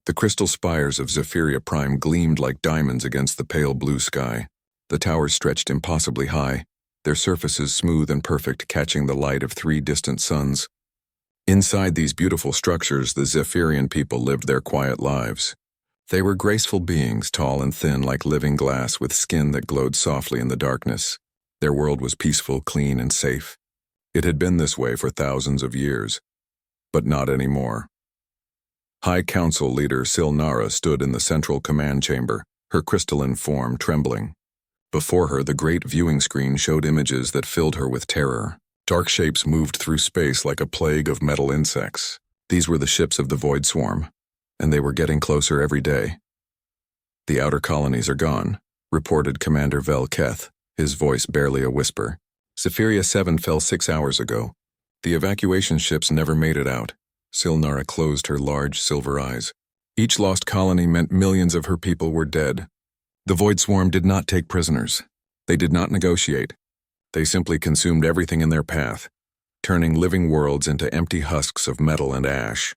The crystal spires of Zephyria Prime gleamed like diamonds against the pale blue sky. The towers stretched impossibly high, their surfaces smooth and perfect, catching the light of 3 distant suns. Inside these beautiful structures, the Zephyrian people lived their quiet lives. They were graceful beings, tall and thin like living glass, with skin that glowed softly in the darkness. Their world was peaceful, clean, and safe. It had been this way for thousands of years, but not anymore. High Council leader Silnara stood in the central command chamber, her crystalline form trembling. Before her, the great viewing screen showed images that filled her with terror. Dark shapes moved through space like a plague of metal insects. These were the ships of the Void Swarm, and they were getting closer every day. "The outer colonies are gone," reported Commander Velketh, his voice barely a whisper. "Zephyria 7 fell 6 hours ago. The evacuation ships never made it out." Silnara closed her large silver eyes. Each lost colony meant millions of her people were dead. The Void Swarm did not take prisoners. They did not negotiate. They simply consumed everything in their path, turning living worlds into empty husks of metal and ash.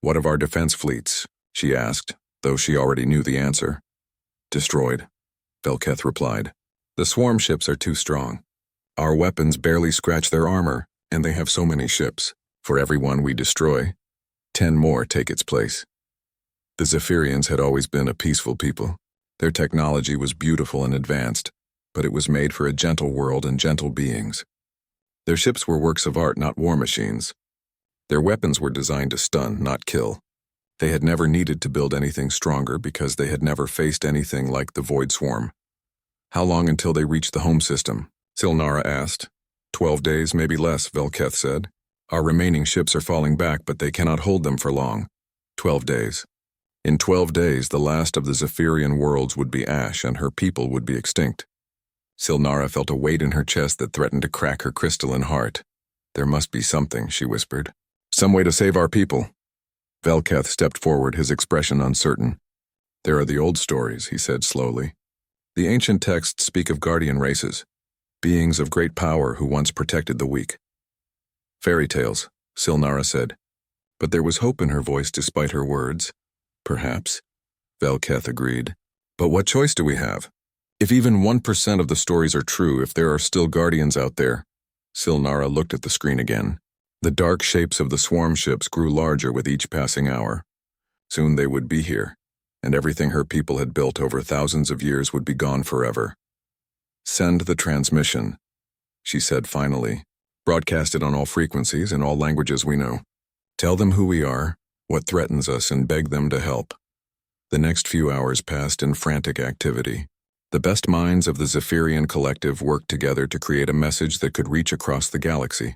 "What of our defense fleets?" she asked, though she already knew the answer. "Destroyed," Velketh replied. "The swarm ships are too strong. Our weapons barely scratch their armor, and they have so many ships. For every one we destroy, 10 more take its place." The Zephyrians had always been a peaceful people. Their technology was beautiful and advanced, but it was made for a gentle world and gentle beings. Their ships were works of art, not war machines. Their weapons were designed to stun, not kill. They had never needed to build anything stronger because they had never faced anything like the Void Swarm. "How long until they reach the home system?" Silnara asked. 12 days, maybe less," Velketh said. "Our remaining ships are falling back, but they cannot hold them for long. 12 days. In 12 days, the last of the Zephyrian worlds would be ash and her people would be extinct." Silnara felt a weight in her chest that threatened to crack her crystalline heart. "There must be something," she whispered. "Some way to save our people." Velketh stepped forward, his expression uncertain. "There are the old stories," he said slowly. "The ancient texts speak of guardian races, beings of great power who once protected the weak." "Fairy tales," Silnara said, but there was hope in her voice despite her words. "Perhaps," Velketh agreed. "But what choice do we have? If even 1% of the stories are true, if there are still guardians out there..." Silnara looked at the screen again. The dark shapes of the swarm ships grew larger with each passing hour. Soon they would be here, and everything her people had built over thousands of years would be gone forever. "Send the transmission," she said finally. "Broadcast it on all frequencies in all languages we know. Tell them who we are, what threatens us, and beg them to help." The next few hours passed in frantic activity. The best minds of the Zephyrian collective worked together to create a message that could reach across the galaxy.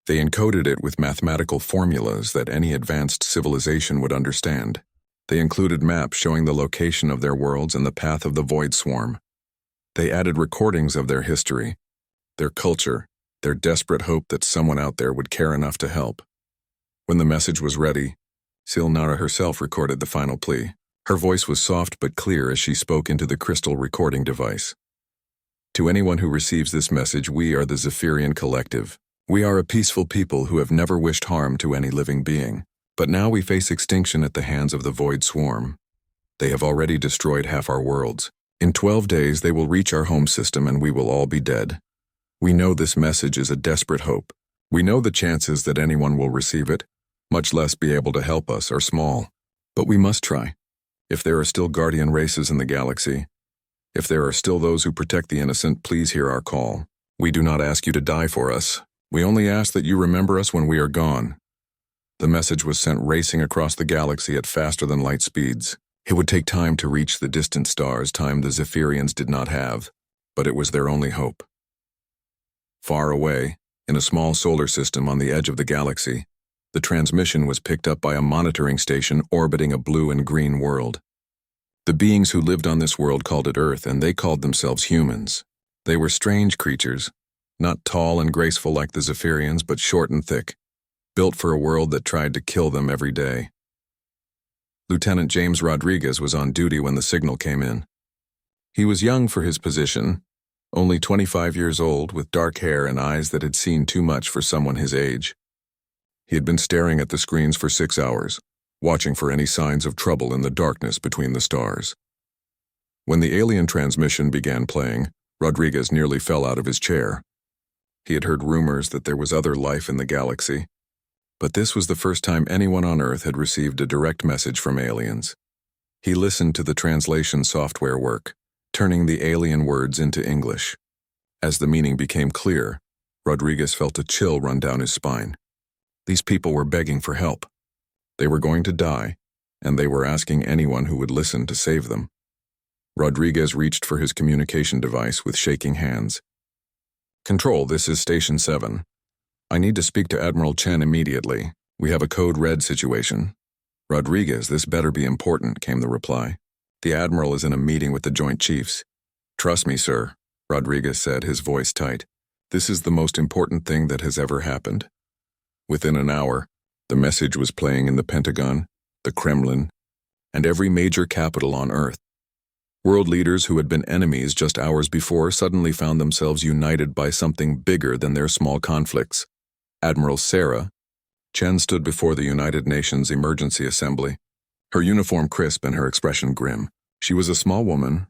They encoded it with mathematical formulas that any advanced civilization would understand. They included maps showing the location of their worlds and the path of the Void Swarm. They added recordings of their history, their culture, their desperate hope that someone out there would care enough to help. When the message was ready, Silnara herself recorded the final plea. Her voice was soft but clear as she spoke into the crystal recording device. "To anyone who receives this message, we are the Zephyrian Collective. We are a peaceful people who have never wished harm to any living being. But now we face extinction at the hands of the Void Swarm. They have already destroyed half our worlds. In 12 days, they will reach our home system and we will all be dead. We know this message is a desperate hope. We know the chances that anyone will receive it, much less be able to help us, are small. But we must try. If there are still guardian races in the galaxy, if there are still those who protect the innocent, please hear our call. We do not ask you to die for us. We only ask that you remember us when we are gone." The message was sent racing across the galaxy at faster than light speeds. It would take time to reach the distant stars, time the Zephyrians did not have, but it was their only hope. Far away, in a small solar system on the edge of the galaxy, the transmission was picked up by a monitoring station orbiting a blue and green world. The beings who lived on this world called it Earth, and they called themselves humans. They were strange creatures, not tall and graceful like the Zephyrians, but short and thick, built for a world that tried to kill them every day. Lieutenant James Rodriguez was on duty when the signal came in. He was young for his position, only 25 years old, with dark hair and eyes that had seen too much for someone his age. He had been staring at the screens for 6 hours, watching for any signs of trouble in the darkness between the stars. When the alien transmission began playing, Rodriguez nearly fell out of his chair. He had heard rumors that there was other life in the galaxy, but this was the first time anyone on Earth had received a direct message from aliens. He listened to the translation software work, turning the alien words into English. As the meaning became clear, Rodriguez felt a chill run down his spine. These people were begging for help. They were going to die, and they were asking anyone who would listen to save them. Rodriguez reached for his communication device with shaking hands. "Control, this is Station 7. I need to speak to Admiral Chen immediately. We have a Code Red situation." "Rodriguez, this better be important," came the reply. "The Admiral is in a meeting with the Joint Chiefs." "Trust me, sir," Rodriguez said, his voice tight. "This is the most important thing that has ever happened." Within an hour, the message was playing in the Pentagon, the Kremlin, and every major capital on Earth. World leaders who had been enemies just hours before suddenly found themselves united by something bigger than their small conflicts. Admiral Sarah Chen stood before the United Nations Emergency Assembly, her uniform crisp and her expression grim. She was a small woman,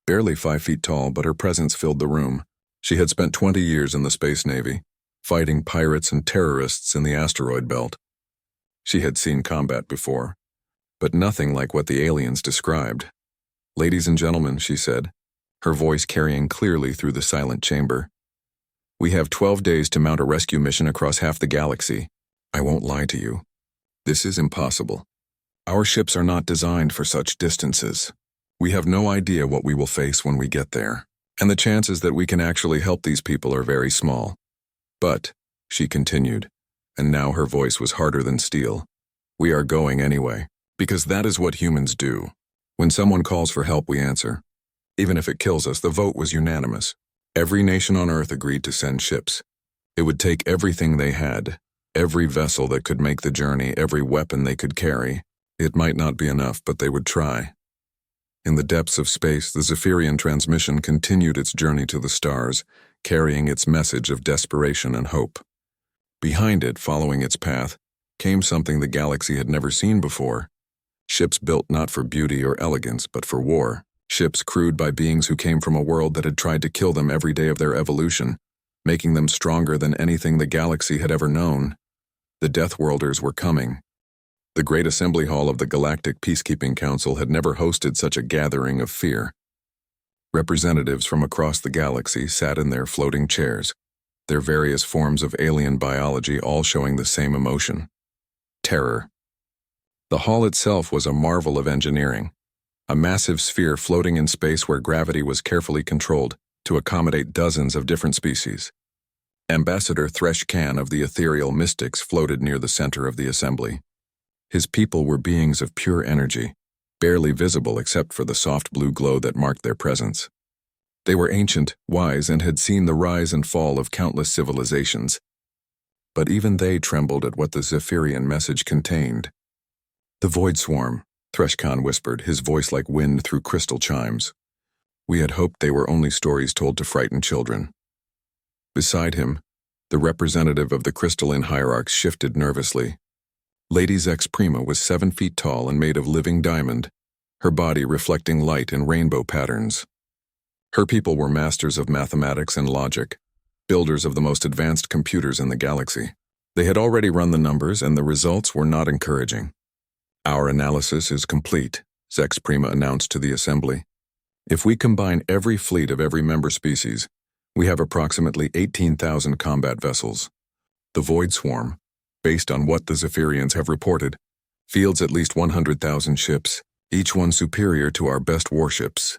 barely 5 feet tall, but her presence filled the room. She had spent 20 years in the Space Navy, fighting pirates and terrorists in the asteroid belt. She had seen combat before, but nothing like what the aliens described. "Ladies and gentlemen," she said, her voice carrying clearly through the silent chamber, "we have 12 days to mount a rescue mission across half the galaxy. I won't lie to you. This is impossible. Our ships are not designed for such distances. We have no idea what we will face when we get there, and the chances that we can actually help these people are very small. But," she continued, and now her voice was harder than steel, "we are going anyway, because that is what humans do. When someone calls for help, we answer. Even if it kills us, the vote was unanimous. Every nation on Earth agreed to send ships. It would take everything they had, every vessel that could make the journey, every weapon they could carry. It might not be enough, but they would try." In the depths of space, the Zephyrian transmission continued its journey to the stars, carrying its message of desperation and hope. Behind it, following its path, came something the galaxy had never seen before. Ships built not for beauty or elegance, but for war. Ships crewed by beings who came from a world that had tried to kill them every day of their evolution, making them stronger than anything the galaxy had ever known. The Deathworlders were coming. The Great Assembly Hall of the Galactic Peacekeeping Council had never hosted such a gathering of fear. Representatives from across the galaxy sat in their floating chairs, their various forms of alien biology all showing the same emotion: terror. The hall itself was a marvel of engineering, a massive sphere floating in space where gravity was carefully controlled to accommodate dozens of different species. Ambassador Thresh Khan of the Ethereal Mystics floated near the center of the assembly. His people were beings of pure energy, barely visible except for the soft blue glow that marked their presence. They were ancient, wise, and had seen the rise and fall of countless civilizations. But even they trembled at what the Zephyrian message contained. "The Void Swarm," Thresh Khan whispered, his voice like wind through crystal chimes. "We had hoped they were only stories told to frighten children." Beside him, the representative of the crystalline hierarchs shifted nervously. Lady Zex Prima was 7 feet tall and made of living diamond, her body reflecting light in rainbow patterns. Her people were masters of mathematics and logic, builders of the most advanced computers in the galaxy. They had already run the numbers, and the results were not encouraging. "Our analysis is complete," Zex Prima announced to the assembly. "If we combine every fleet of every member species, we have approximately 18,000 combat vessels. The Void Swarm, based on what the Zephyrians have reported, fields at least 100,000 ships, each one superior to our best warships."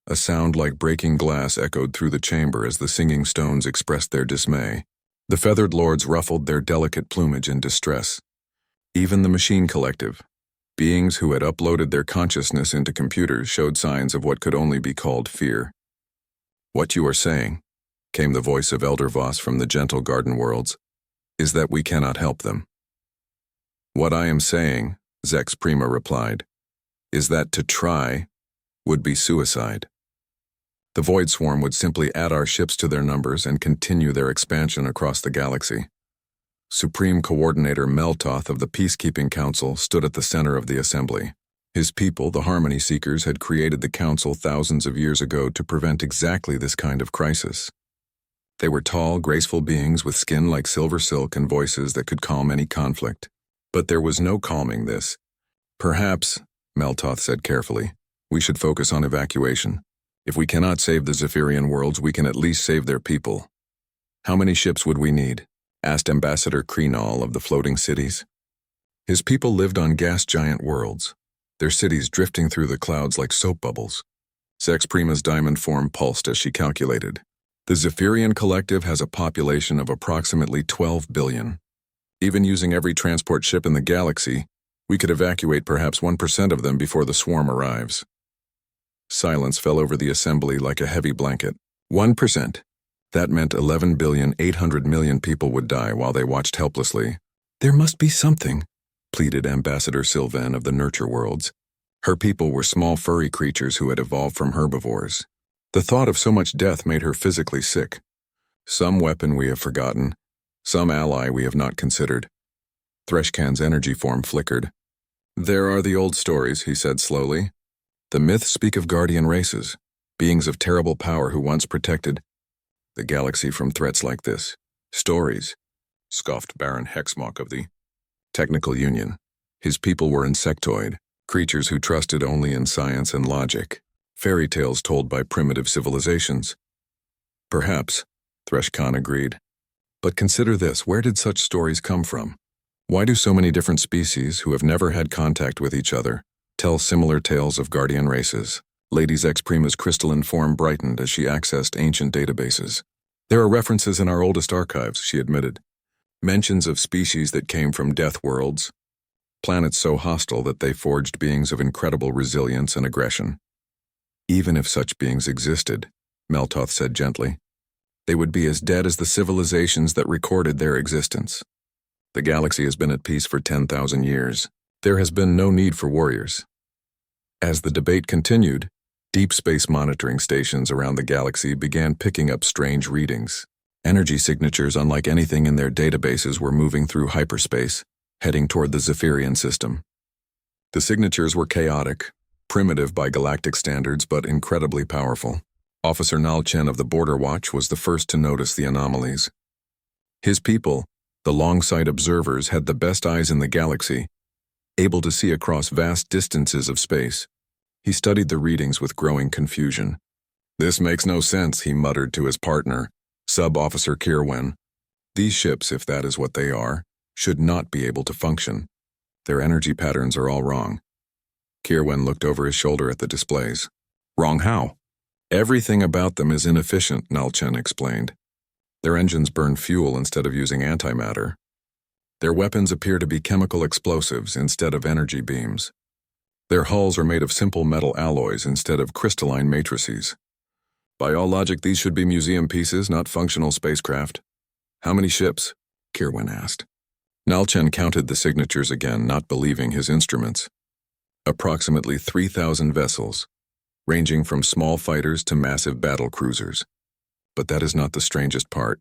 A sound like breaking glass echoed through the chamber as the singing stones expressed their dismay. The feathered lords ruffled their delicate plumage in distress. Even the Machine Collective, beings who had uploaded their consciousness into computers, showed signs of what could only be called fear. "What you are saying," came the voice of Elder Voss from the gentle garden worlds, "is that we cannot help them." "What I am saying," Zex Prima replied, "is that to try would be suicide. The Void Swarm would simply add our ships to their numbers and continue their expansion across the galaxy. Supreme Coordinator Meltoth of the Peacekeeping Council stood at the center of the assembly. His people, the Harmony Seekers, had created the council thousands of years ago to prevent exactly this kind of crisis. They were tall, graceful beings with skin like silver silk and voices that could calm any conflict. But there was no calming this. Perhaps, Meltoth said carefully, we should focus on evacuation. If we cannot save the Zephyrian worlds, we can at least save their people. How many ships would we need? Asked Ambassador Krenal of the floating cities. His people lived on gas giant worlds, their cities drifting through the clouds like soap bubbles. Sex Prima's diamond form pulsed as she calculated. The Zephyrian collective has a population of approximately 12 billion. Even using every transport ship in the galaxy, we could evacuate perhaps 1% of them before the swarm arrives. Silence fell over the assembly like a heavy blanket. 1%. That meant 11,800,000,000 people would die while they watched helplessly. There must be something, pleaded Ambassador Sylvan of the Nurture Worlds. Her people were small furry creatures who had evolved from herbivores. The thought of so much death made her physically sick. Some weapon we have forgotten, some ally we have not considered. Threshcan's energy form flickered. There are the old stories, he said slowly. The myths speak of guardian races, beings of terrible power who once protected the galaxy from threats like this. Stories, scoffed Baron Hexmock of the Technical Union. His people were insectoid, creatures who trusted only in science and logic. Fairy tales told by primitive civilizations. Perhaps, Threshcan agreed. But consider this, where did such stories come from? Why do so many different species who have never had contact with each other tell similar tales of guardian races? Lady X Prima's crystalline form brightened as she accessed ancient databases. There are references in our oldest archives, she admitted. Mentions of species that came from Deathworlds, planets so hostile that they forged beings of incredible resilience and aggression. Even if such beings existed, Meltoth said gently, they would be as dead as the civilizations that recorded their existence. The galaxy has been at peace for 10,000 years. There has been no need for warriors. As the debate continued, deep space monitoring stations around the galaxy began picking up strange readings. Energy signatures unlike anything in their databases were moving through hyperspace, heading toward the Zephyrian system. The signatures were chaotic, primitive by galactic standards, but incredibly powerful. Officer Nalchen of the Border Watch was the first to notice the anomalies. His people, the long-sight observers, had the best eyes in the galaxy, able to see across vast distances of space. He studied the readings with growing confusion. This makes no sense, he muttered to his partner, Sub-Officer Kirwan. These ships, if that is what they are, should not be able to function. Their energy patterns are all wrong. Kirwan looked over his shoulder at the displays. Wrong how? Everything about them is inefficient, Nalchen explained. Their engines burn fuel instead of using antimatter. Their weapons appear to be chemical explosives instead of energy beams. Their hulls are made of simple metal alloys instead of crystalline matrices. By all logic, these should be museum pieces, not functional spacecraft. How many ships? Kirwan asked. Nalchen counted the signatures again, not believing his instruments. Approximately 3,000 vessels, ranging from small fighters to massive battle cruisers. But that is not the strangest part.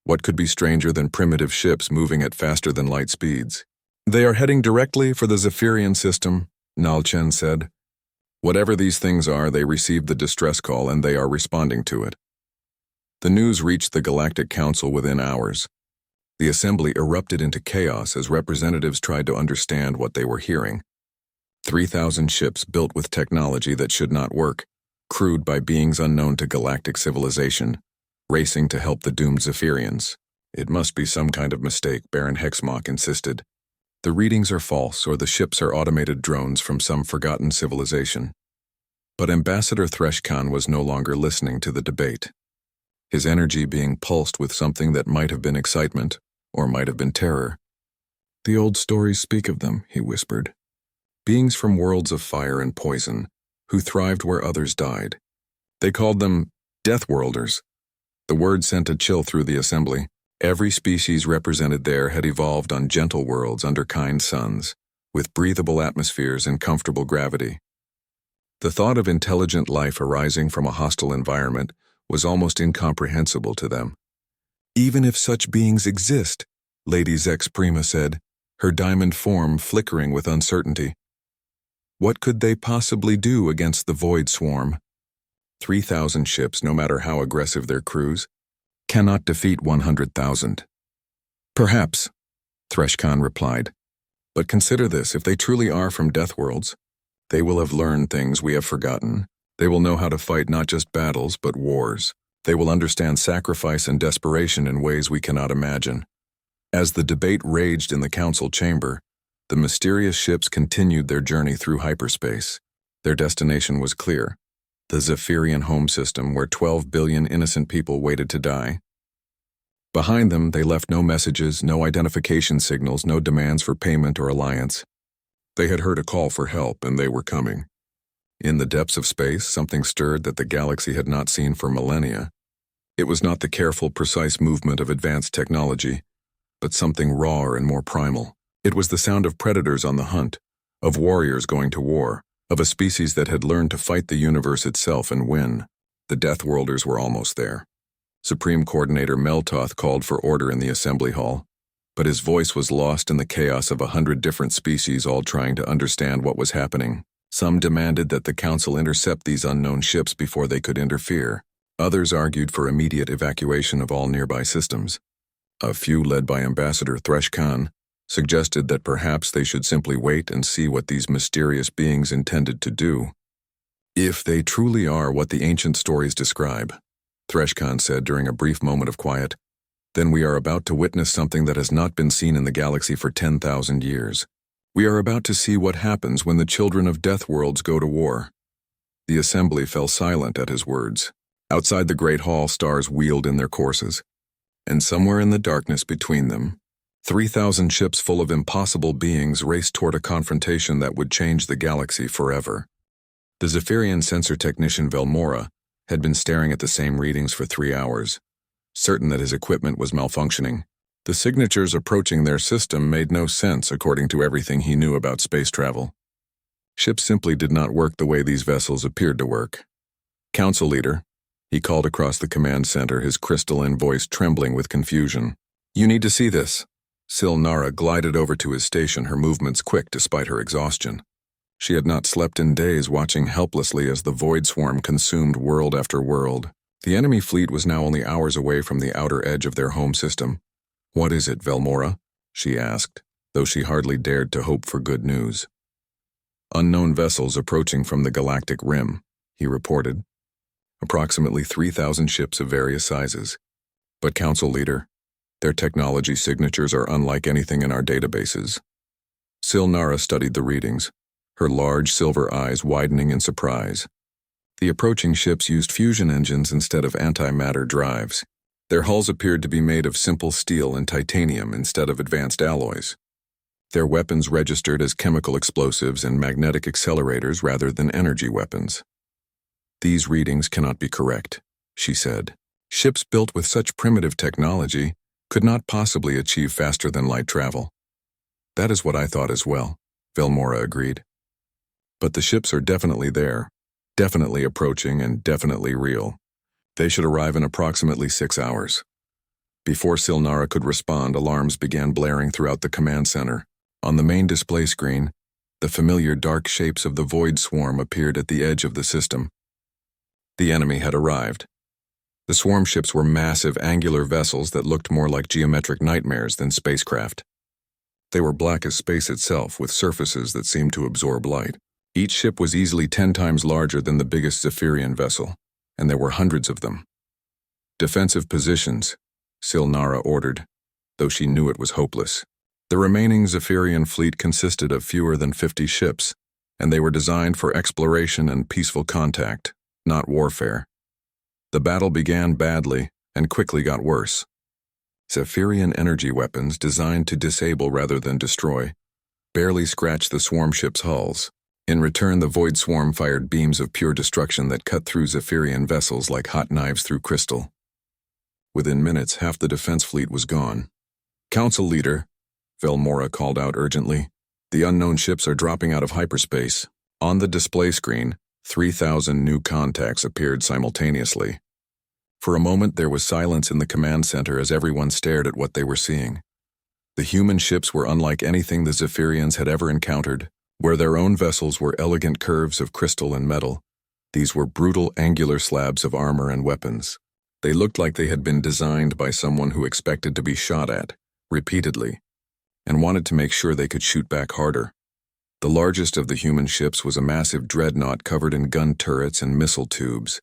What could be stranger than primitive ships moving at faster than light speeds? They are heading directly for the Zephyrian system, Nalchen said. Whatever these things are, they received the distress call and they are responding to it. The news reached the Galactic Council within hours. The assembly erupted into chaos as representatives tried to understand what they were hearing. 3,000 ships built with technology that should not work, crewed by beings unknown to galactic civilization, racing to help the doomed Zephyrians. It must be some kind of mistake, Baron Hexmock insisted. The readings are false, or the ships are automated drones from some forgotten civilization. But Ambassador Threshcan was no longer listening to the debate. His energy being pulsed with something that might have been excitement, or might have been terror. The old stories speak of them, he whispered. Beings from worlds of fire and poison, who thrived where others died. They called them Deathworlders. The word sent a chill through the assembly. Every species represented there had evolved on gentle worlds under kind suns, with breathable atmospheres and comfortable gravity. The thought of intelligent life arising from a hostile environment was almost incomprehensible to them. Even if such beings exist, Lady Zex Prima said, her diamond form flickering with uncertainty. What could they possibly do against the Void Swarm? 3,000 ships, no matter how aggressive their crews, cannot defeat 100,000. Perhaps, Threshkhan replied. But consider this, if they truly are from Deathworlds, they will have learned things we have forgotten. They will know how to fight not just battles, but wars. They will understand sacrifice and desperation in ways we cannot imagine. As the debate raged in the council chamber, the mysterious ships continued their journey through hyperspace. Their destination was clear: the Zephyrian home system where 12 billion innocent people waited to die. Behind them, they left no messages, no identification signals, no demands for payment or alliance. They had heard a call for help, and they were coming. In the depths of space, something stirred that the galaxy had not seen for millennia. It was not the careful, precise movement of advanced technology, but something rawer and more primal. It was the sound of predators on the hunt, of warriors going to war, of a species that had learned to fight the universe itself and win. The Deathworlders were almost there. Supreme Coordinator Meltoth called for order in the assembly hall, but his voice was lost in the chaos of 100 different species all trying to understand what was happening. Some demanded that the Council intercept these unknown ships before they could interfere. Others argued for immediate evacuation of all nearby systems. A few, led by Ambassador Threshkhan, suggested that perhaps they should simply wait and see what these mysterious beings intended to do. If they truly are what the ancient stories describe, Threshkhan said during a brief moment of quiet, then we are about to witness something that has not been seen in the galaxy for 10,000 years. We are about to see what happens when the children of Deathworlds go to war. The assembly fell silent at his words. Outside the great hall, stars wheeled in their courses, and somewhere in the darkness between them, 3,000 ships full of impossible beings raced toward a confrontation that would change the galaxy forever. The Zephyrian sensor technician Velmora had been staring at the same readings for 3 hours, certain that his equipment was malfunctioning. The signatures approaching their system made no sense according to everything he knew about space travel. Ships simply did not work the way these vessels appeared to work. Council leader, he called across the command center, his crystalline voice trembling with confusion. You need to see this. Silnara glided over to his station, her movements quick despite her exhaustion. She had not slept in days, watching helplessly as the Void Swarm consumed world after world. The enemy fleet was now only hours away from the outer edge of their home system. What is it, Velmora? She asked, though she hardly dared to hope for good news. Unknown vessels approaching from the Galactic Rim, he reported. Approximately 3,000 ships of various sizes. But Council leader, their technology signatures are unlike anything in our databases. Silnara studied the readings, her large silver eyes widening in surprise. The approaching ships used fusion engines instead of antimatter drives. Their hulls appeared to be made of simple steel and titanium instead of advanced alloys. Their weapons registered as chemical explosives and magnetic accelerators rather than energy weapons. These readings cannot be correct, she said. Ships built with such primitive technology could not possibly achieve faster-than-light travel. That is what I thought as well, Velmora agreed. But the ships are definitely there, definitely approaching, and definitely real. They should arrive in approximately 6 hours. Before Silnara could respond, alarms began blaring throughout the command center. On the main display screen, the familiar dark shapes of the Void Swarm appeared at the edge of the system. The enemy had arrived. The swarm ships were massive, angular vessels that looked more like geometric nightmares than spacecraft. They were black as space itself, with surfaces that seemed to absorb light. Each ship was easily 10 times larger than the biggest Zephyrian vessel, and there were hundreds of them. Defensive positions, Silnara ordered, though she knew it was hopeless. The remaining Zephyrian fleet consisted of fewer than 50 ships, and they were designed for exploration and peaceful contact, not warfare. The battle began badly and quickly got worse. Zephyrian energy weapons, designed to disable rather than destroy, barely scratched the swarm ships' hulls. In return, the Void Swarm fired beams of pure destruction that cut through Zephyrian vessels like hot knives through crystal. Within minutes, half the defense fleet was gone. Council leader, Velmora called out urgently, the unknown ships are dropping out of hyperspace. On the display screen, 3,000 new contacts appeared simultaneously. For a moment, there was silence in the command center as everyone stared at what they were seeing. The human ships were unlike anything the Zephyrians had ever encountered. Where their own vessels were elegant curves of crystal and metal, these were brutal angular slabs of armor and weapons. They looked like they had been designed by someone who expected to be shot at, repeatedly, and wanted to make sure they could shoot back harder. The largest of the human ships was a massive dreadnought covered in gun turrets and missile tubes.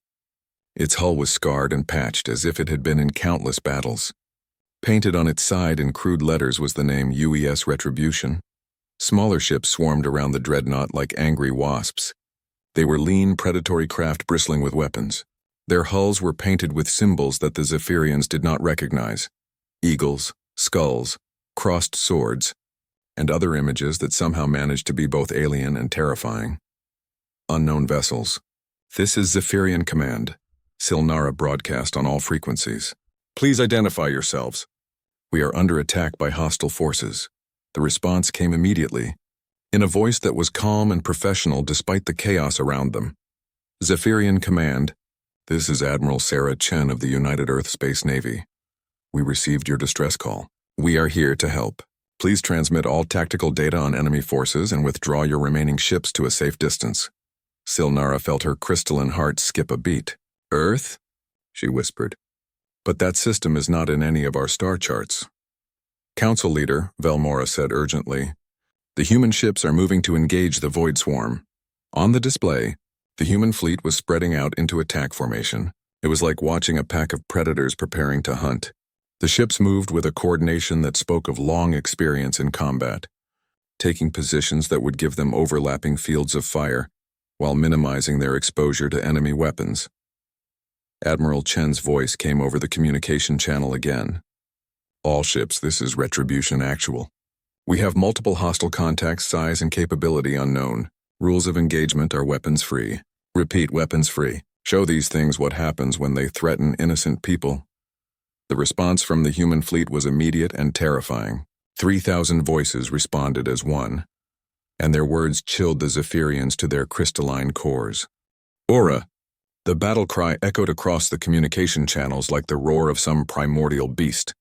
Its hull was scarred and patched as if it had been in countless battles. Painted on its side in crude letters was the name UES Retribution. Smaller ships swarmed around the dreadnought like angry wasps. They were lean, predatory craft bristling with weapons. Their hulls were painted with symbols that the Zephyrians did not recognize: eagles, skulls, crossed swords, and other images that somehow managed to be both alien and terrifying. Unknown vessels. This is Zephyrian Command. Silnara broadcast on all frequencies. Please identify yourselves. We are under attack by hostile forces. The response came immediately, in a voice that was calm and professional despite the chaos around them. Zephyrian Command, this is Admiral Sarah Chen of the United Earth Space Navy. We received your distress call. We are here to help. Please transmit all tactical data on enemy forces and withdraw your remaining ships to a safe distance. Silnara felt her crystalline heart skip a beat. Earth? She whispered. But that system is not in any of our star charts. Council Leader, Velmora said urgently, the human ships are moving to engage the Void Swarm. On the display, the human fleet was spreading out into attack formation. It was like watching a pack of predators preparing to hunt. The ships moved with a coordination that spoke of long experience in combat, taking positions that would give them overlapping fields of fire, while minimizing their exposure to enemy weapons. Admiral Chen's voice came over the communication channel again. All ships, this is Retribution Actual. We have multiple hostile contacts, size and capability unknown. Rules of engagement are weapons free. Repeat, weapons free. Show these things what happens when they threaten innocent people. The response from the human fleet was immediate and terrifying. 3,000 voices responded as one, and their words chilled the Zephyrians to their crystalline cores. Aura! The battle cry echoed across the communication channels like the roar of some primordial beast.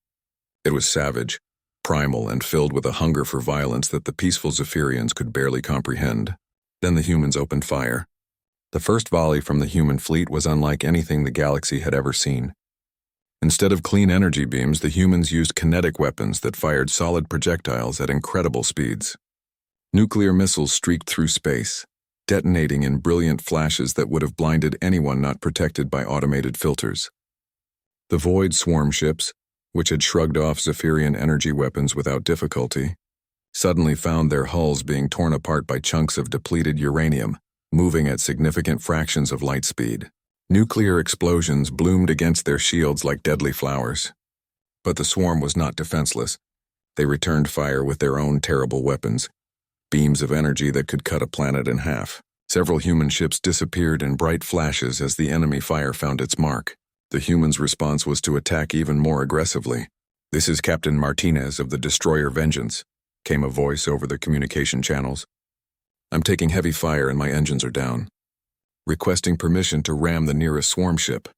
It was savage, primal, and filled with a hunger for violence that the peaceful Zephyrians could barely comprehend. Then the humans opened fire. The first volley from the human fleet was unlike anything the galaxy had ever seen. Instead of clean energy beams, the humans used kinetic weapons that fired solid projectiles at incredible speeds. Nuclear missiles streaked through space, detonating in brilliant flashes that would have blinded anyone not protected by automated filters. The Void Swarm ships, which had shrugged off Zephyrian energy weapons without difficulty, suddenly found their hulls being torn apart by chunks of depleted uranium, moving at significant fractions of light speed. Nuclear explosions bloomed against their shields like deadly flowers. But the swarm was not defenseless. They returned fire with their own terrible weapons, beams of energy that could cut a planet in half. Several human ships disappeared in bright flashes as the enemy fire found its mark. The humans' response was to attack even more aggressively. "This is Captain Martinez of the Destroyer Vengeance," came a voice over the communication channels. "I'm taking heavy fire and my engines are down. Requesting permission to ram the nearest swarm ship."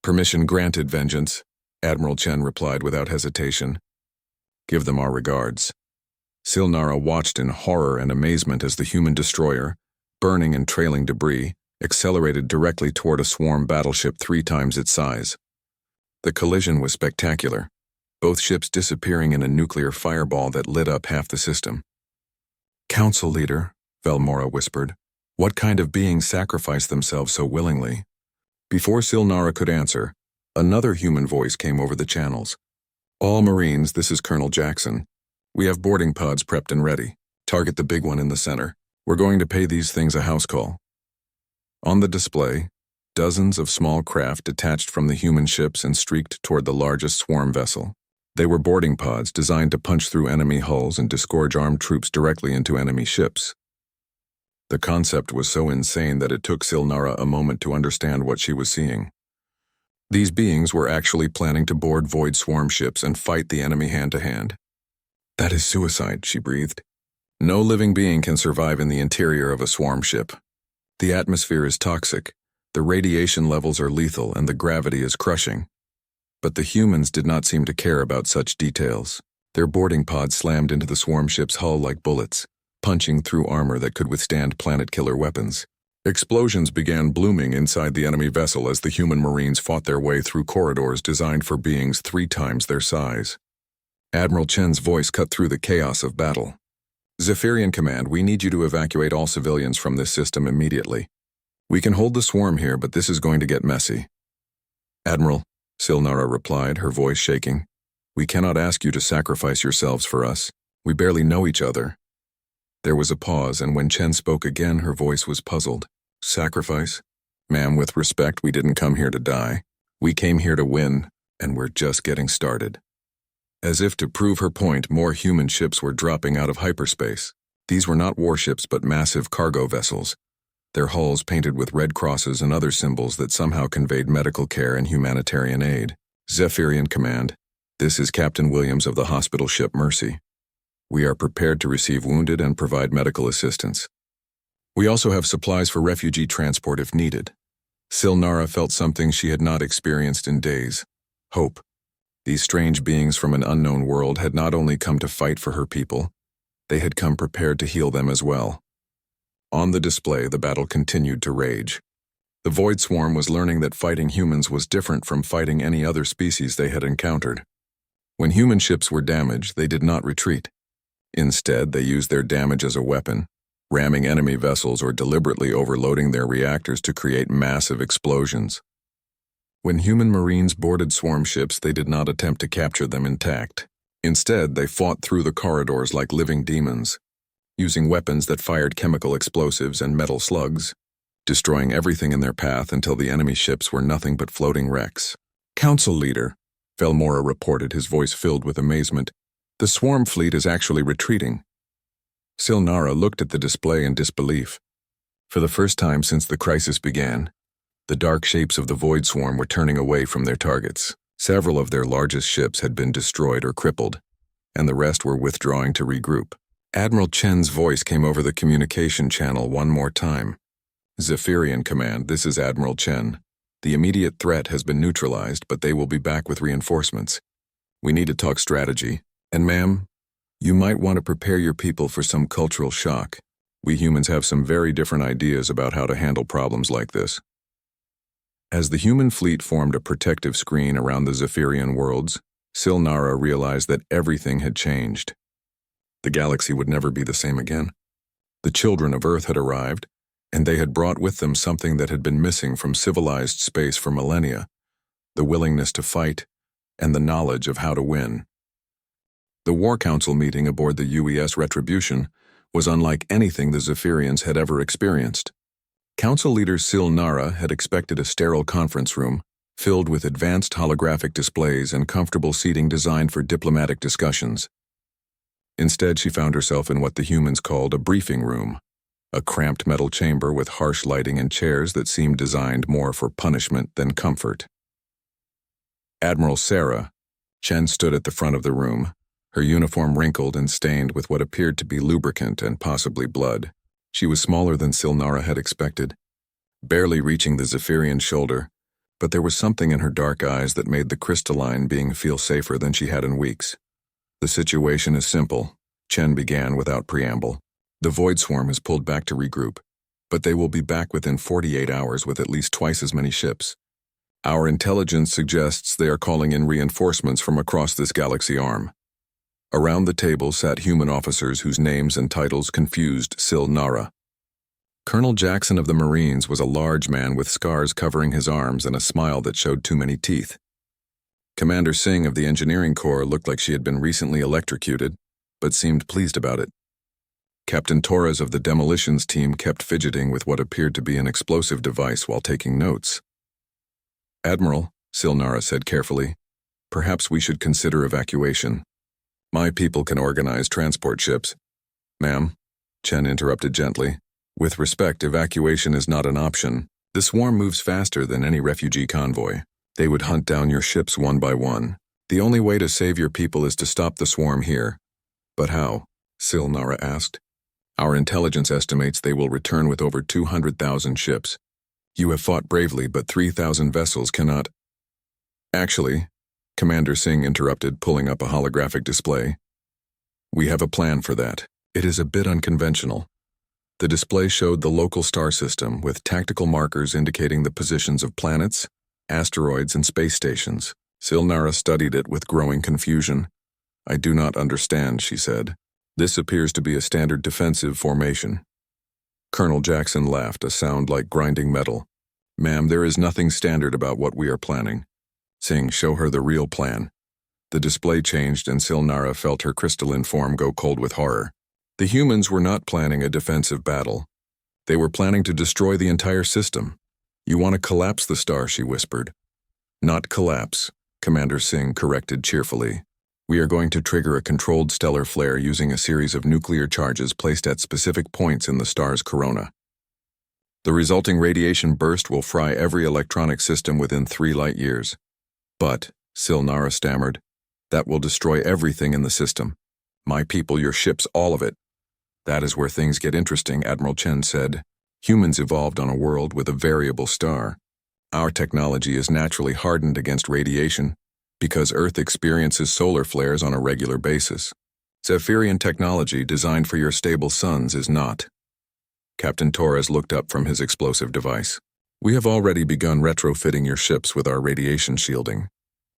"Permission granted, Vengeance," Admiral Chen replied without hesitation. "Give them our regards." Silnara watched in horror and amazement as the human destroyer, burning and trailing debris, accelerated directly toward a swarm battleship 3 times its size. The collision was spectacular, both ships disappearing in a nuclear fireball that lit up half the system. "Council Leader," Velmora whispered, "what kind of beings sacrifice themselves so willingly?" Before Silnara could answer, another human voice came over the channels. "All Marines, this is Colonel Jackson. We have boarding pods prepped and ready. Target the big one in the center. We're going to pay these things a house call." On the display, dozens of small craft detached from the human ships and streaked toward the largest swarm vessel. They were boarding pods designed to punch through enemy hulls and disgorge armed troops directly into enemy ships. The concept was so insane that it took Silnara a moment to understand what she was seeing. These beings were actually planning to board Void Swarm ships and fight the enemy hand-to-hand. "That is suicide," she breathed. "No living being can survive in the interior of a swarm ship. The atmosphere is toxic, the radiation levels are lethal, and the gravity is crushing." But the humans did not seem to care about such details. Their boarding pods slammed into the swarm ship's hull like bullets, punching through armor that could withstand planet-killer weapons. Explosions began blooming inside the enemy vessel as the human Marines fought their way through corridors designed for beings 3 times their size. Admiral Chen's voice cut through the chaos of battle. "Zephyrian Command, we need you to evacuate all civilians from this system immediately. We can hold the swarm here, but this is going to get messy." "Admiral," Silnara replied, her voice shaking, "we cannot ask you to sacrifice yourselves for us. We barely know each other." There was a pause, and when Chen spoke again, her voice was puzzled. "Sacrifice? Ma'am, with respect, we didn't come here to die. We came here to win, and we're just getting started." As if to prove her point, more human ships were dropping out of hyperspace. These were not warships but massive cargo vessels, their hulls painted with red crosses and other symbols that somehow conveyed medical care and humanitarian aid. "Zephyrian Command, this is Captain Williams of the hospital ship Mercy. We are prepared to receive wounded and provide medical assistance. We also have supplies for refugee transport if needed." Silnara felt something she had not experienced in days: hope. These strange beings from an unknown world had not only come to fight for her people, they had come prepared to heal them as well. On the display, the battle continued to rage. The Void Swarm was learning that fighting humans was different from fighting any other species they had encountered. When human ships were damaged, they did not retreat. Instead, they used their damage as a weapon, ramming enemy vessels or deliberately overloading their reactors to create massive explosions. When human Marines boarded swarm ships, they did not attempt to capture them intact. Instead, they fought through the corridors like living demons, using weapons that fired chemical explosives and metal slugs, destroying everything in their path until the enemy ships were nothing but floating wrecks. "Council Leader," Velmora reported, his voice filled with amazement, "the swarm fleet is actually retreating." Silnara looked at the display in disbelief. For the first time since the crisis began, the dark shapes of the Void Swarm were turning away from their targets. Several of their largest ships had been destroyed or crippled, and the rest were withdrawing to regroup. Admiral Chen's voice came over the communication channel one more time. "Zephyrian Command, this is Admiral Chen. The immediate threat has been neutralized, but they will be back with reinforcements. We need to talk strategy. And ma'am, you might want to prepare your people for some cultural shock. We humans have some very different ideas about how to handle problems like this." As the human fleet formed a protective screen around the Zephyrian worlds, Silnara realized that everything had changed. The galaxy would never be the same again. The children of Earth had arrived, and they had brought with them something that had been missing from civilized space for millennia: the willingness to fight and the knowledge of how to win. The War Council meeting aboard the UES Retribution was unlike anything the Zephyrians had ever experienced. Council leader Silnara had expected a sterile conference room filled with advanced holographic displays and comfortable seating designed for diplomatic discussions. Instead, she found herself in what the humans called a briefing room, a cramped metal chamber with harsh lighting and chairs that seemed designed more for punishment than comfort. Admiral Sarah, Chen stood at the front of the room, her uniform wrinkled and stained with what appeared to be lubricant and possibly blood. She was smaller than Silnara had expected, barely reaching the Zephyrian shoulder, but there was something in her dark eyes that made the crystalline being feel safer than she had in weeks. "The situation is simple," Chen began without preamble. "The Void Swarm has pulled back to regroup, but they will be back within 48 hours with at least twice as many ships. Our intelligence suggests they are calling in reinforcements from across this galaxy arm." Around the table sat human officers whose names and titles confused Silnara. Colonel Jackson of the Marines was a large man with scars covering his arms and a smile that showed too many teeth. Commander Singh of the Engineering Corps looked like she had been recently electrocuted, but seemed pleased about it. Captain Torres of the Demolitions team kept fidgeting with what appeared to be an explosive device while taking notes. "Admiral," Silnara said carefully, "perhaps we should consider evacuation. My people can organize transport ships." "Ma'am," Chen interrupted gently, "with respect, evacuation is not an option. The swarm moves faster than any refugee convoy. They would hunt down your ships one by one. The only way to save your people is to stop the swarm here." "But how?" Silnara asked. "Our intelligence estimates they will return with over 200,000 ships. You have fought bravely, but 3,000 vessels cannot." "Actually," Commander Singh interrupted, pulling up a holographic display. We have a plan for that. It is a bit unconventional. The display showed the local star system with tactical markers indicating the positions of planets, asteroids, and space stations. Silnara studied it with growing confusion. I do not understand, she said. This appears to be a standard defensive formation. Colonel Jackson laughed, a sound like grinding metal. Ma'am, there is nothing standard about what we are planning. Singh, show her the real plan. The display changed and Silnara felt her crystalline form go cold with horror. The humans were not planning a defensive battle. They were planning to destroy the entire system. You want to collapse the star, she whispered. Not collapse, Commander Singh corrected cheerfully. We are going to trigger a controlled stellar flare using a series of nuclear charges placed at specific points in the star's corona. The resulting radiation burst will fry every electronic system within 3 light years. But, Silnara stammered, that will destroy everything in the system. My people, your ships, all of it. That is where things get interesting, Admiral Chen said. Humans evolved on a world with a variable star. Our technology is naturally hardened against radiation because Earth experiences solar flares on a regular basis. Zephyrian technology designed for your stable suns is not. Captain Torres looked up from his explosive device. We have already begun retrofitting your ships with our radiation shielding.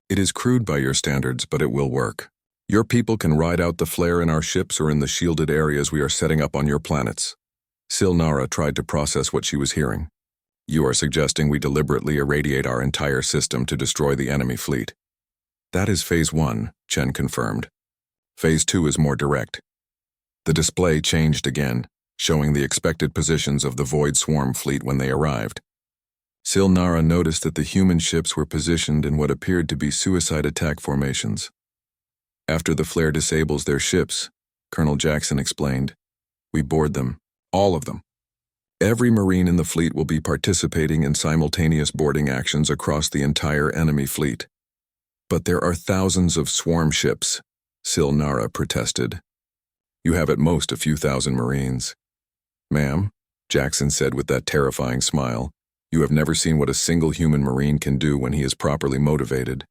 It is crude by your standards, but it will work. Your people can ride out the flare in our ships or in the shielded areas we are setting up on your planets. Silnara tried to process what she was hearing. You are suggesting we deliberately irradiate our entire system to destroy the enemy fleet. That is Phase 1, Chen confirmed. Phase 2 is more direct. The display changed again, showing the expected positions of the Void Swarm fleet when they arrived. Silnara noticed that the human ships were positioned in what appeared to be suicide attack formations. After the flare disables their ships, Colonel Jackson explained, we board them, all of them. Every Marine in the fleet will be participating in simultaneous boarding actions across the entire enemy fleet. But there are thousands of swarm ships, Silnara protested. You have at most a few thousand Marines. Ma'am, Jackson said with that terrifying smile, you have never seen what a single human Marine can do when he is properly motivated.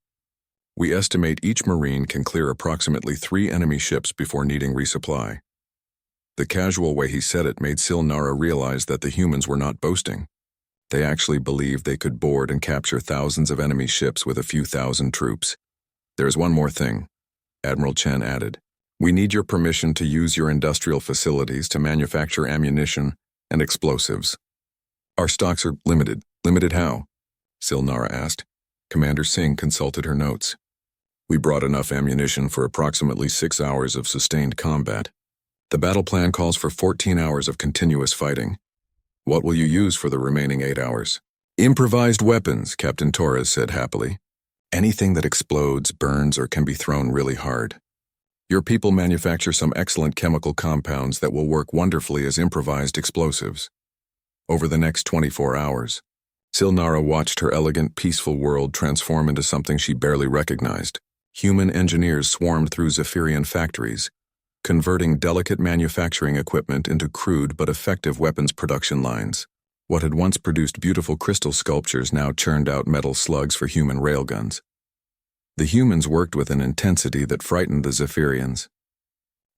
We estimate each Marine can clear approximately 3 enemy ships before needing resupply. The casual way he said it made Silnara realize that the humans were not boasting. They actually believed they could board and capture thousands of enemy ships with a few thousand troops. There is one more thing, Admiral Chen added. We need your permission to use your industrial facilities to manufacture ammunition and explosives. Our stocks are limited. Limited how? Silnara asked. Commander Singh consulted her notes. We brought enough ammunition for approximately 6 hours of sustained combat. The battle plan calls for 14 hours of continuous fighting. What will you use for the remaining 8 hours? Improvised weapons, Captain Torres said happily. Anything that explodes, burns, or can be thrown really hard. Your people manufacture some excellent chemical compounds that will work wonderfully as improvised explosives. Over the next 24 hours, Silnara watched her elegant, peaceful world transform into something she barely recognized. Human engineers swarmed through Zephyrian factories, converting delicate manufacturing equipment into crude but effective weapons production lines. What had once produced beautiful crystal sculptures now churned out metal slugs for human railguns. The humans worked with an intensity that frightened the Zephyrians.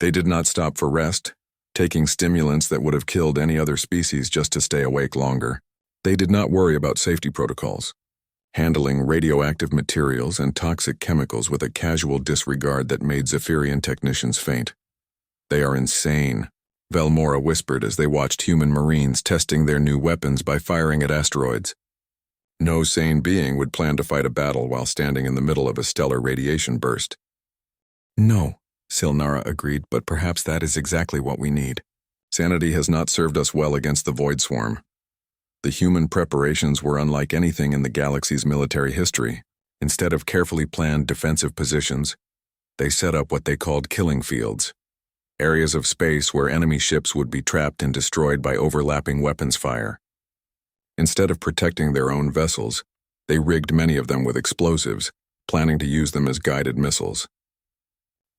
They did not stop for rest, taking stimulants that would have killed any other species just to stay awake longer. They did not worry about safety protocols, handling radioactive materials and toxic chemicals with a casual disregard that made Zephyrian technicians faint. They are insane, Velmora whispered as they watched human Marines testing their new weapons by firing at asteroids. No sane being would plan to fight a battle while standing in the middle of a stellar radiation burst. No, Silnara agreed, but perhaps that is exactly what we need. Sanity has not served us well against the Void Swarm. The human preparations were unlike anything in the galaxy's military history. Instead of carefully planned defensive positions, they set up what they called killing fields, areas of space where enemy ships would be trapped and destroyed by overlapping weapons fire. Instead of protecting their own vessels, they rigged many of them with explosives, planning to use them as guided missiles.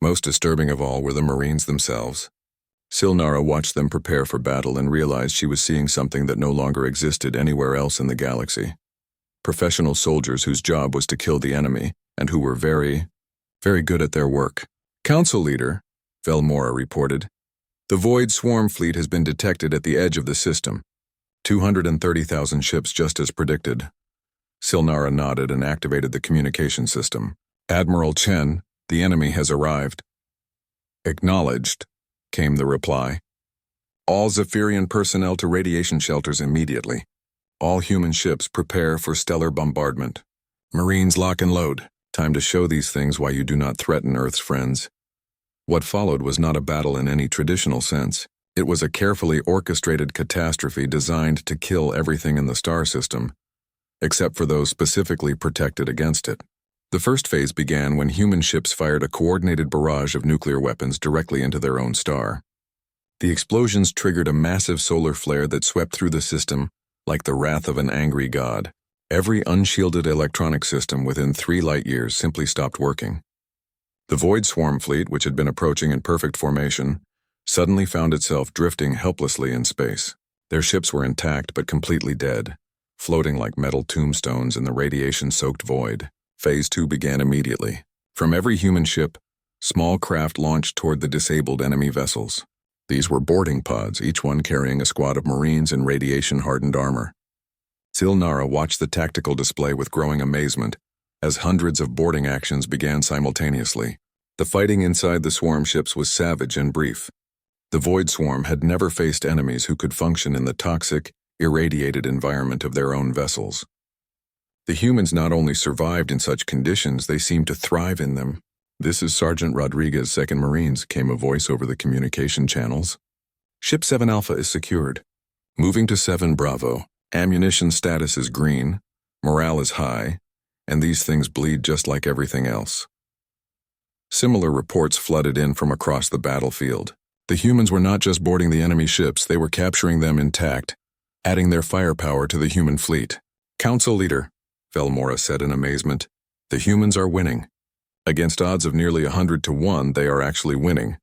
Most disturbing of all were the Marines themselves. Silnara watched them prepare for battle and realized she was seeing something that no longer existed anywhere else in the galaxy. professional soldiers whose job was to kill the enemy and who were very, very good at their work. Council leader, Velmora reported, "The Void Swarm fleet has been detected at the edge of the system. 230,000 ships just as predicted." Silnara nodded and activated the communication system. "Admiral Chen, the enemy has arrived." "Acknowledged," came the reply. "All Zephyrian personnel to radiation shelters immediately. All human ships prepare for stellar bombardment. Marines lock and load. Time to show these things why you do not threaten Earth's friends." What followed was not a battle in any traditional sense. It was a carefully orchestrated catastrophe designed to kill everything in the star system, except for those specifically protected against it. The first phase began when human ships fired a coordinated barrage of nuclear weapons directly into their own star. The explosions triggered a massive solar flare that swept through the system like the wrath of an angry god. Every unshielded electronic system within 3 light-years simply stopped working. The Void Swarm fleet, which had been approaching in perfect formation, suddenly found itself drifting helplessly in space. Their ships were intact but completely dead, floating like metal tombstones in the radiation-soaked void. Phase 2 began immediately. From every human ship, small craft launched toward the disabled enemy vessels. These were boarding pods, each one carrying a squad of Marines in radiation-hardened armor. Silnara watched the tactical display with growing amazement as hundreds of boarding actions began simultaneously. The fighting inside the swarm ships was savage and brief. The Void Swarm had never faced enemies who could function in the toxic, irradiated environment of their own vessels. The humans not only survived in such conditions, they seemed to thrive in them. "This is Sergeant Rodriguez, 2nd Marines," came a voice over the communication channels. "Ship 7 Alpha is secured. Moving to 7 Bravo. Ammunition status is green, morale is high, and these things bleed just like everything else." Similar reports flooded in from across the battlefield. The humans were not just boarding the enemy ships, they were capturing them intact, adding their firepower to the human fleet. "Council leader," Velmora said in amazement, "the humans are winning. Against odds of nearly 100 to 1, they are actually winning."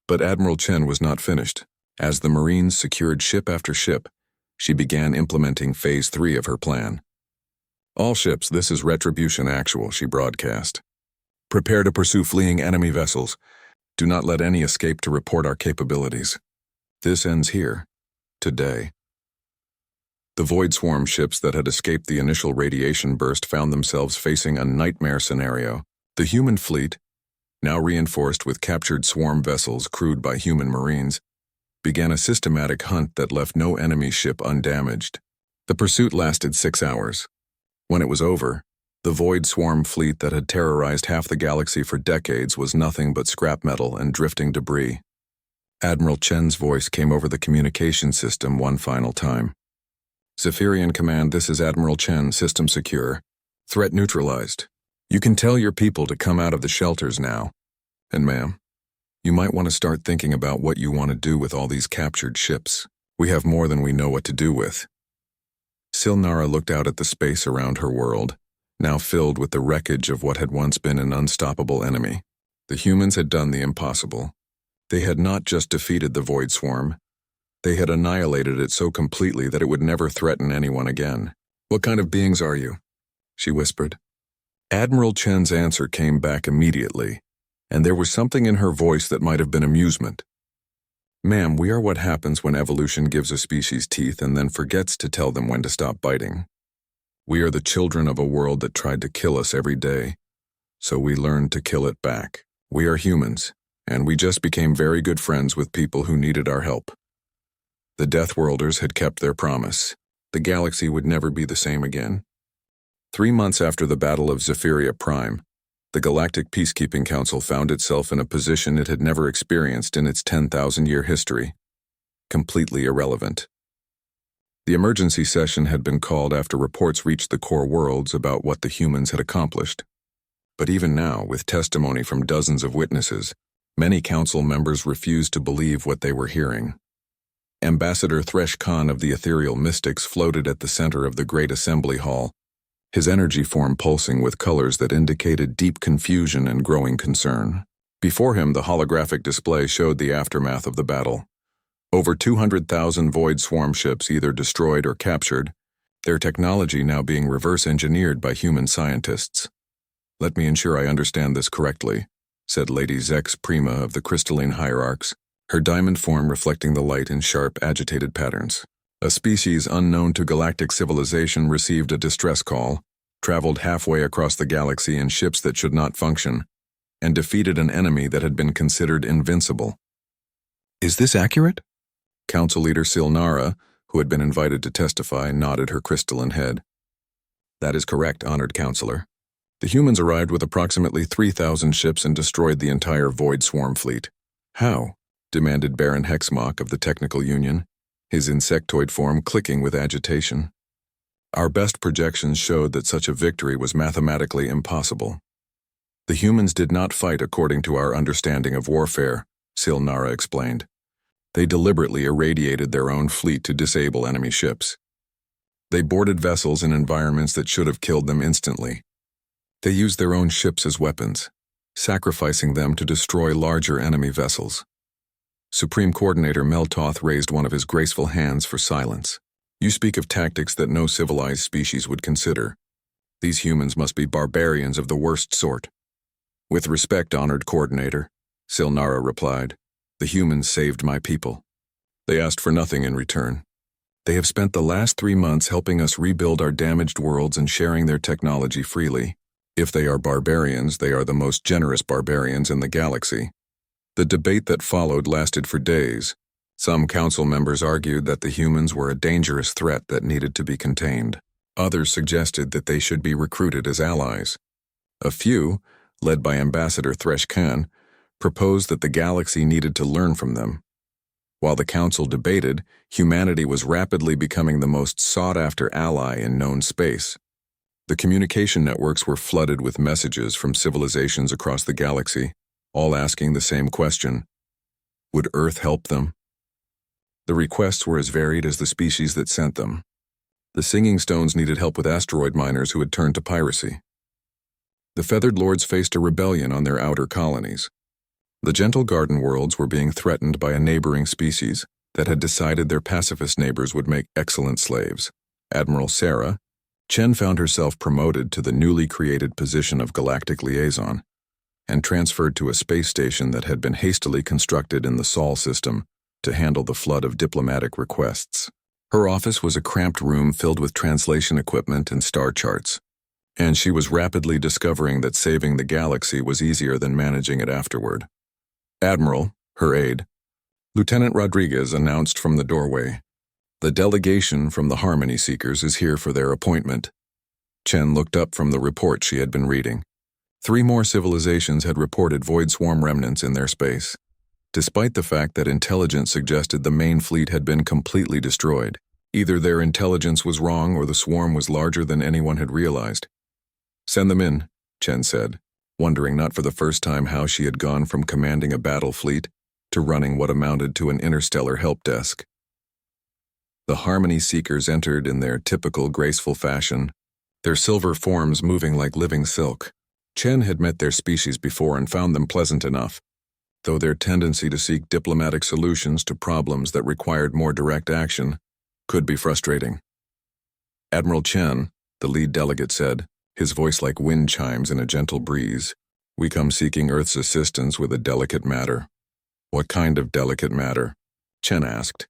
But Admiral Chen was not finished. As the Marines secured ship after ship, she began implementing Phase 3 of her plan. "All ships, this is Retribution Actual," she broadcast. "Prepare to pursue fleeing enemy vessels. Do not let any escape to report our capabilities. This ends here, today." The Void Swarm ships that had escaped the initial radiation burst found themselves facing a nightmare scenario. The human fleet, now reinforced with captured swarm vessels crewed by human Marines, began a systematic hunt that left no enemy ship undamaged. The pursuit lasted 6 hours. When it was over, the Void Swarm fleet that had terrorized half the galaxy for decades was nothing but scrap metal and drifting debris. Admiral Chen's voice came over the communication system one final time. "Zephyrian Command, this is Admiral Chen, system secure. Threat neutralized. You can tell your people to come out of the shelters now. And ma'am, you might want to start thinking about what you want to do with all these captured ships. We have more than we know what to do with." Silnara looked out at the space around her world, now filled with the wreckage of what had once been an unstoppable enemy. The humans had done the impossible. They had not just defeated the Void Swarm, they had annihilated it so completely that it would never threaten anyone again. "What kind of beings are you?" she whispered. Admiral Chen's answer came back immediately, and there was something in her voice that might have been amusement. "Ma'am, we are what happens when evolution gives a species teeth and then forgets to tell them when to stop biting. We are the children of a world that tried to kill us every day, so we learned to kill it back. We are humans, and we just became very good friends with people who needed our help. The Deathworlders had kept their promise. The galaxy would never be the same again." 3 months after the Battle of Zephyria Prime, the Galactic Peacekeeping Council found itself in a position it had never experienced in its 10,000-year history. Completely irrelevant. The emergency session had been called after reports reached the core worlds about what the humans had accomplished. But even now, with testimony from dozens of witnesses, many council members refused to believe what they were hearing. Ambassador Thresh Khan of the Ethereal Mystics floated at the center of the Great Assembly Hall, his energy form pulsing with colors that indicated deep confusion and growing concern. Before him, the holographic display showed the aftermath of the battle. Over 200,000 Void Swarm ships either destroyed or captured, their technology now being reverse-engineered by human scientists. "Let me ensure I understand this correctly," said Lady Zex Prima of the Crystalline Hierarchs, her diamond form reflecting the light in sharp, agitated patterns. "A species unknown to galactic civilization received a distress call, traveled halfway across the galaxy in ships that should not function, and defeated an enemy that had been considered invincible." "Is this accurate?" Council Leader Silnara, who had been invited to testify, nodded her crystalline head. "That is correct, honored counselor. The humans arrived with approximately 3,000 ships and destroyed the entire Void Swarm fleet." "How?" demanded Baron Hexmock of the Technical Union, his insectoid form clicking with agitation. "Our best projections showed that such a victory was mathematically impossible. The humans did not fight according to our understanding of warfare," Silnara explained. "They deliberately irradiated their own fleet to disable enemy ships. They boarded vessels in environments that should have killed them instantly. They used their own ships as weapons, sacrificing them to destroy larger enemy vessels." Supreme Coordinator Meltoth raised one of his graceful hands for silence. "You speak of tactics that no civilized species would consider. These humans must be barbarians of the worst sort." "With respect, honored Coordinator," Silnara replied, "the humans saved my people. They asked for nothing in return. They have spent the last 3 months helping us rebuild our damaged worlds and sharing their technology freely. If they are barbarians, they are the most generous barbarians in the galaxy." The debate that followed lasted for days. Some council members argued that the humans were a dangerous threat that needed to be contained. Others suggested that they should be recruited as allies. A few, led by Ambassador Thresh Khan, proposed that the galaxy needed to learn from them. While the council debated, humanity was rapidly becoming the most sought-after ally in known space. The communication networks were flooded with messages from civilizations across the galaxy, all asking the same question: would Earth help them? The requests were as varied as the species that sent them. The Singing Stones needed help with asteroid miners who had turned to piracy. The Feathered Lords faced a rebellion on their outer colonies. The Gentle Garden Worlds were being threatened by a neighboring species that had decided their pacifist neighbors would make excellent slaves. Admiral Sarah, Chen found herself promoted to the newly created position of Galactic Liaison and transferred to a space station that had been hastily constructed in the Sol system to handle the flood of diplomatic requests. Her office was a cramped room filled with translation equipment and star charts, and she was rapidly discovering that saving the galaxy was easier than managing it afterward. "Admiral," her aide, Lieutenant Rodriguez announced from the doorway, "The delegation from the Harmony Seekers is here for their appointment." Chen looked up from the report she had been reading. 3 more civilizations had reported Void Swarm remnants in their space, despite the fact that intelligence suggested the main fleet had been completely destroyed. Either their intelligence was wrong or the swarm was larger than anyone had realized. "Send them in," Chen said, wondering not for the first time how she had gone from commanding a battle fleet to running what amounted to an interstellar help desk. The Harmony Seekers entered in their typical graceful fashion, their silver forms moving like living silk. Chen had met their species before and found them pleasant enough, though their tendency to seek diplomatic solutions to problems that required more direct action could be frustrating. "Admiral Chen," the lead delegate said, his voice like wind chimes in a gentle breeze, "we come seeking Earth's assistance with a delicate matter." "What kind of delicate matter?" Chen asked,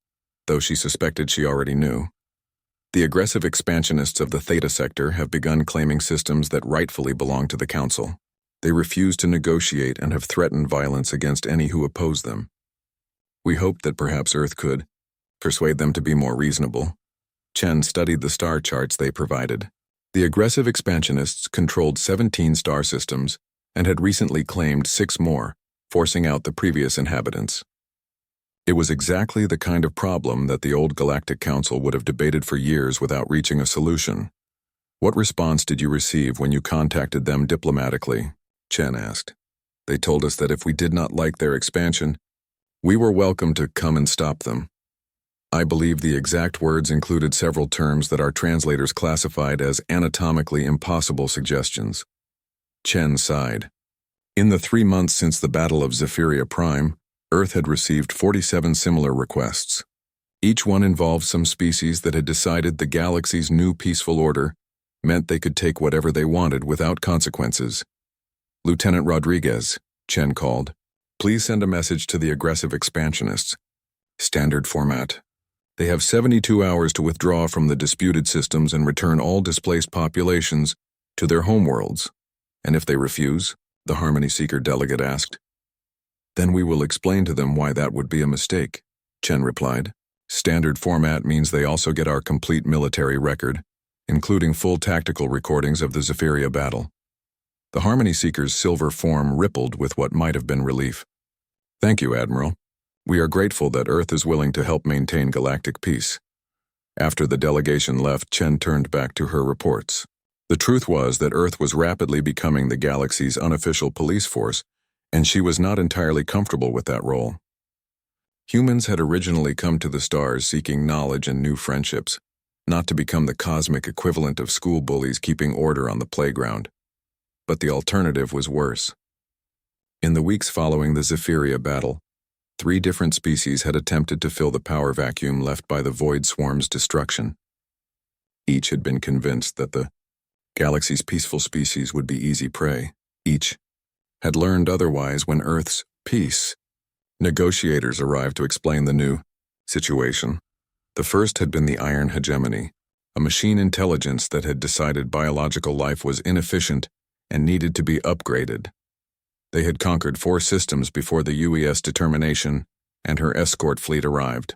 though she suspected she already knew. "The aggressive expansionists of the Theta Sector have begun claiming systems that rightfully belong to the Council. They refuse to negotiate and have threatened violence against any who oppose them. We hoped that perhaps Earth could persuade them to be more reasonable." Chen studied the star charts they provided. The aggressive expansionists controlled 17 star systems and had recently claimed 6 more, forcing out the previous inhabitants. It was exactly the kind of problem that the old Galactic Council would have debated for years without reaching a solution. "What response did you receive when you contacted them diplomatically?" Chen asked. "They told us that if we did not like their expansion, we were welcome to come and stop them. I believe the exact words included several terms that our translators classified as anatomically impossible suggestions." Chen sighed. In the 3 months since the Battle of Zephyria Prime, Earth had received 47 similar requests. Each one involved some species that had decided the galaxy's new peaceful order meant they could take whatever they wanted without consequences. "Lieutenant Rodriguez," Chen called, "please send a message to the aggressive expansionists. Standard format. They have 72 hours to withdraw from the disputed systems and return all displaced populations to their homeworlds. And if they refuse?" the Harmony Seeker delegate asked. "Then we will explain to them why that would be a mistake," Chen replied. "Standard format means they also get our complete military record, including full tactical recordings of the Zephyria battle." The Harmony Seeker's silver form rippled with what might have been relief. "Thank you, Admiral. We are grateful that Earth is willing to help maintain galactic peace." After the delegation left, Chen turned back to her reports. The truth was that Earth was rapidly becoming the galaxy's unofficial police force, and she was not entirely comfortable with that role. Humans had originally come to the stars seeking knowledge and new friendships, not to become the cosmic equivalent of school bullies keeping order on the playground. But the alternative was worse. In the weeks following the Zephyria battle, 3 different species had attempted to fill the power vacuum left by the Void Swarm's destruction. Each had been convinced that the galaxy's peaceful species would be easy prey. Each had learned otherwise when Earth's peace negotiators arrived to explain the new situation. The first had been the Iron Hegemony, a machine intelligence that had decided biological life was inefficient and needed to be upgraded. They had conquered 4 systems before the UES determination and her escort fleet arrived.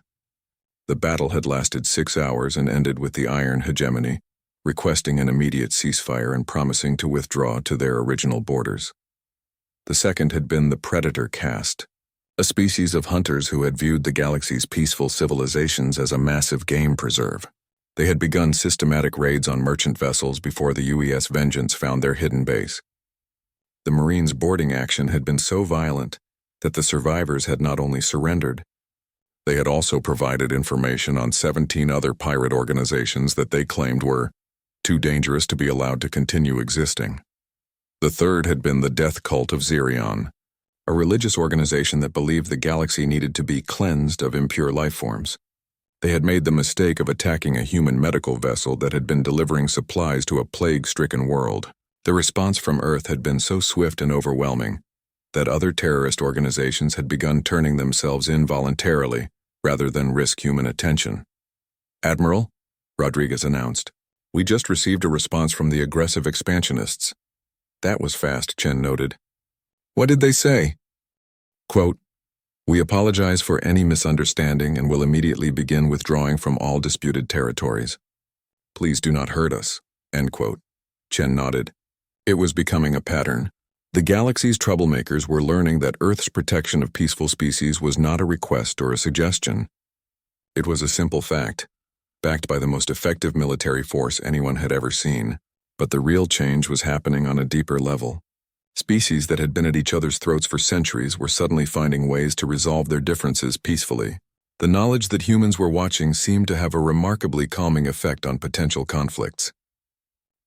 The battle had lasted 6 hours and ended with the Iron Hegemony requesting an immediate ceasefire and promising to withdraw to their original borders. The second had been the Predator caste, a species of hunters who had viewed the galaxy's peaceful civilizations as a massive game preserve. They had begun systematic raids on merchant vessels before the UES Vengeance found their hidden base. The Marines' boarding action had been so violent that the survivors had not only surrendered, they had also provided information on 17 other pirate organizations that they claimed were too dangerous to be allowed to continue existing. The third had been the Death Cult of Xerion, a religious organization that believed the galaxy needed to be cleansed of impure lifeforms. They had made the mistake of attacking a human medical vessel that had been delivering supplies to a plague-stricken world. The response from Earth had been so swift and overwhelming that other terrorist organizations had begun turning themselves in voluntarily rather than risk human attention. "Admiral," Rodriguez announced, "we just received a response from the aggressive expansionists." "That was fast," Chen noted. "What did they say?" Quote, "We apologize for any misunderstanding and will immediately begin withdrawing from all disputed territories. Please do not hurt us." End quote. Chen nodded. It was becoming a pattern. The galaxy's troublemakers were learning that Earth's protection of peaceful species was not a request or a suggestion. It was a simple fact, backed by the most effective military force anyone had ever seen. But the real change was happening on a deeper level. Species that had been at each other's throats for centuries were suddenly finding ways to resolve their differences peacefully. The knowledge that humans were watching seemed to have a remarkably calming effect on potential conflicts.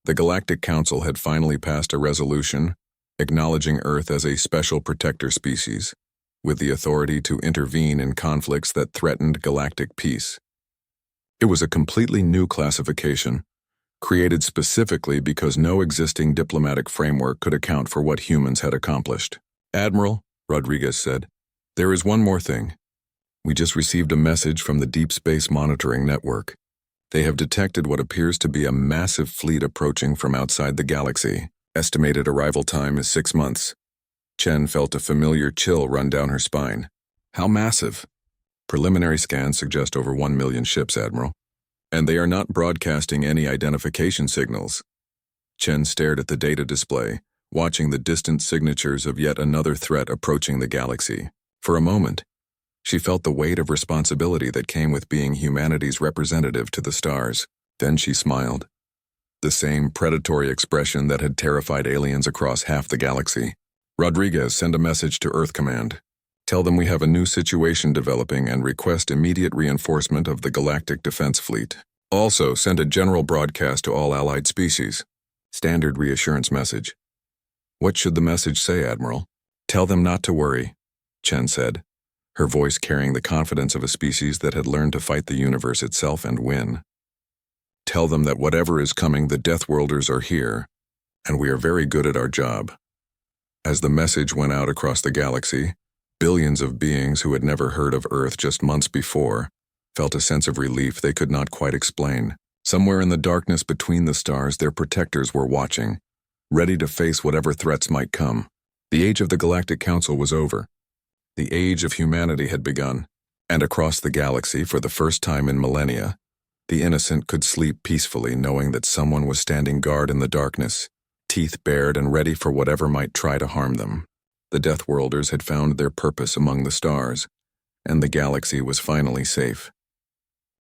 The Galactic Council had finally passed a resolution acknowledging Earth as a special protector species, with the authority to intervene in conflicts that threatened galactic peace. It was a completely new classification, created specifically because no existing diplomatic framework could account for what humans had accomplished. "Admiral," Rodriguez said, "there is one more thing. We just received a message from the Deep Space Monitoring Network. They have detected what appears to be a massive fleet approaching from outside the galaxy. Estimated arrival time is 6 months. Chen felt a familiar chill run down her spine. "How massive?" "Preliminary scans suggest over 1 million ships, Admiral. And they are not broadcasting any identification signals." Chen stared at the data display, watching the distant signatures of yet another threat approaching the galaxy. For a moment, she felt the weight of responsibility that came with being humanity's representative to the stars. Then she smiled. The same predatory expression that had terrified aliens across half the galaxy. "Rodriguez, send a message to Earth Command. Tell them we have a new situation developing and request immediate reinforcement of the Galactic Defense Fleet. Also, send a general broadcast to all allied species." Standard reassurance message. "What should the message say, Admiral?" "Tell them not to worry," Chen said. her voice carrying the confidence of a species that had learned to fight the universe itself and win. "Tell them that whatever is coming, the Deathworlders are here, and we are very good at our job." As the message went out across the galaxy, billions of beings who had never heard of Earth just months before felt a sense of relief they could not quite explain. Somewhere in the darkness between the stars, their protectors were watching, ready to face whatever threats might come. The age of the Galactic Council was over. The age of humanity had begun, and across the galaxy, for the first time in millennia, the innocent could sleep peacefully knowing that someone was standing guard in the darkness, teeth bared and ready for whatever might try to harm them. The Deathworlders had found their purpose among the stars, and the galaxy was finally safe.